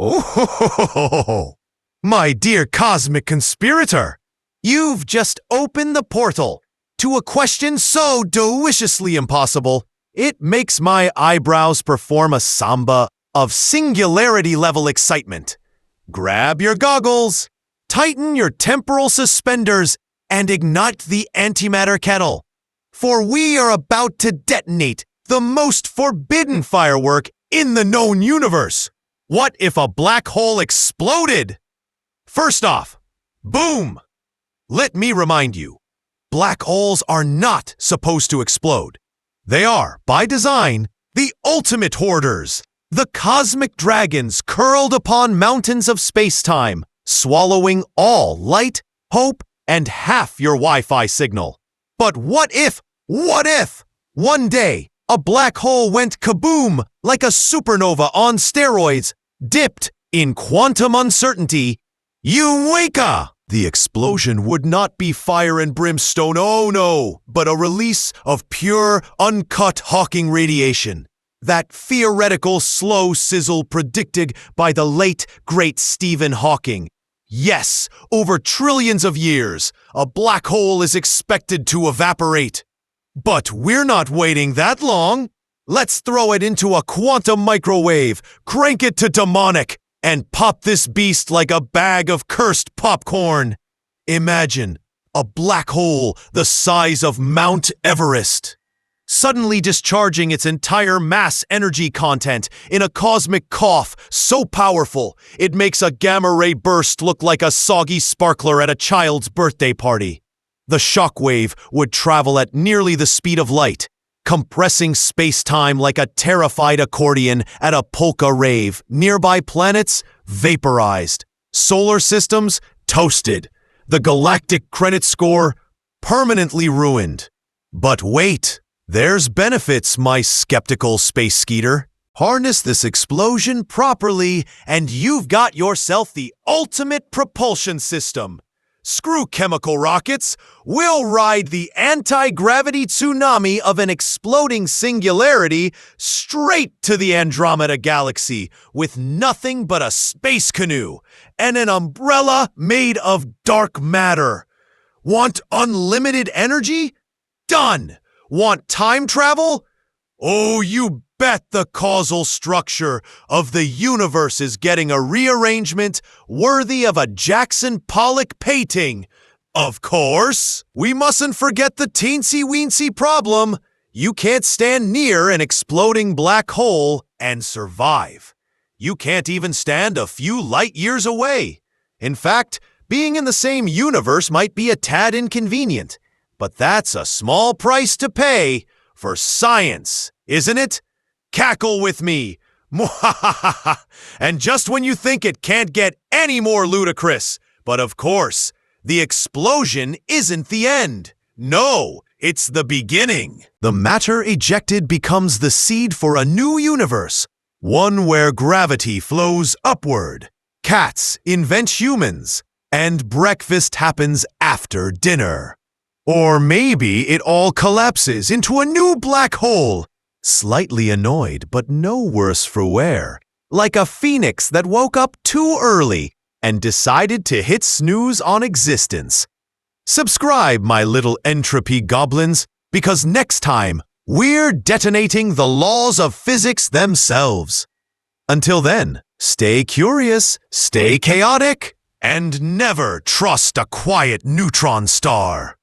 Oh, my dear cosmic conspirator, you've just opened the portal to a question so deliciously impossible, it makes my eyebrows perform a samba of singularity-level excitement. Grab your goggles, tighten your temporal suspenders, and ignite the antimatter kettle. For we are about to detonate the most forbidden firework in the known universe. What if a black hole exploded? First off, boom! Let me remind you, black holes are not supposed to explode. They are, by design, the ultimate hoarders, the cosmic dragons curled upon mountains of space-time, swallowing all light, hope, and half your Wi-Fi signal. But what if, one day, a black hole went kaboom like a supernova on steroids, dipped in quantum uncertainty? Eureka! The explosion would not be fire and brimstone, oh no, but a release of pure, uncut Hawking radiation. That theoretical slow sizzle predicted by the late, great Stephen Hawking. Yes, over trillions of years, a black hole is expected to evaporate. But we're not waiting that long. Let's throw it into a quantum microwave, crank it to demonic, and pop this beast like a bag of cursed popcorn. Imagine a black hole the size of Mount Everest, suddenly discharging its entire mass energy content in a cosmic cough so powerful it makes a gamma-ray burst look like a soggy sparkler at a child's birthday party. The shockwave would travel at nearly the speed of light, compressing space-time like a terrified accordion at a polka rave. Nearby planets vaporized, solar systems toasted, the galactic credit score permanently ruined. But wait, there's benefits, my skeptical space skeeter. Harness this explosion properly, and you've got yourself the ultimate propulsion system. Screw chemical rockets, we'll ride the anti-gravity tsunami of an exploding singularity straight to the Andromeda Galaxy with nothing but a space canoe and an umbrella made of dark matter. Want unlimited energy? Done! Want time travel? Oh, you bet the causal structure of the universe is getting a rearrangement worthy of a Jackson Pollock painting. Of course, we mustn't forget the teensy-weensy problem. You can't stand near an exploding black hole and survive. You can't even stand a few light years away. In fact, being in the same universe might be a tad inconvenient, but that's a small price to pay for science, isn't it? Cackle with me. And just when you think it can't get any more ludicrous, but of course, the explosion isn't the end. No, it's the beginning. The matter ejected becomes the seed for a new universe, one where gravity flows upward, cats invent humans, and breakfast happens after dinner. Or maybe it all collapses into a new black hole, slightly annoyed but no worse for wear, like a phoenix that woke up too early and decided to hit snooze on existence. Subscribe, my little entropy goblins, because next time we're detonating the laws of physics themselves. Until then, stay curious, stay chaotic, and never trust a quiet neutron star.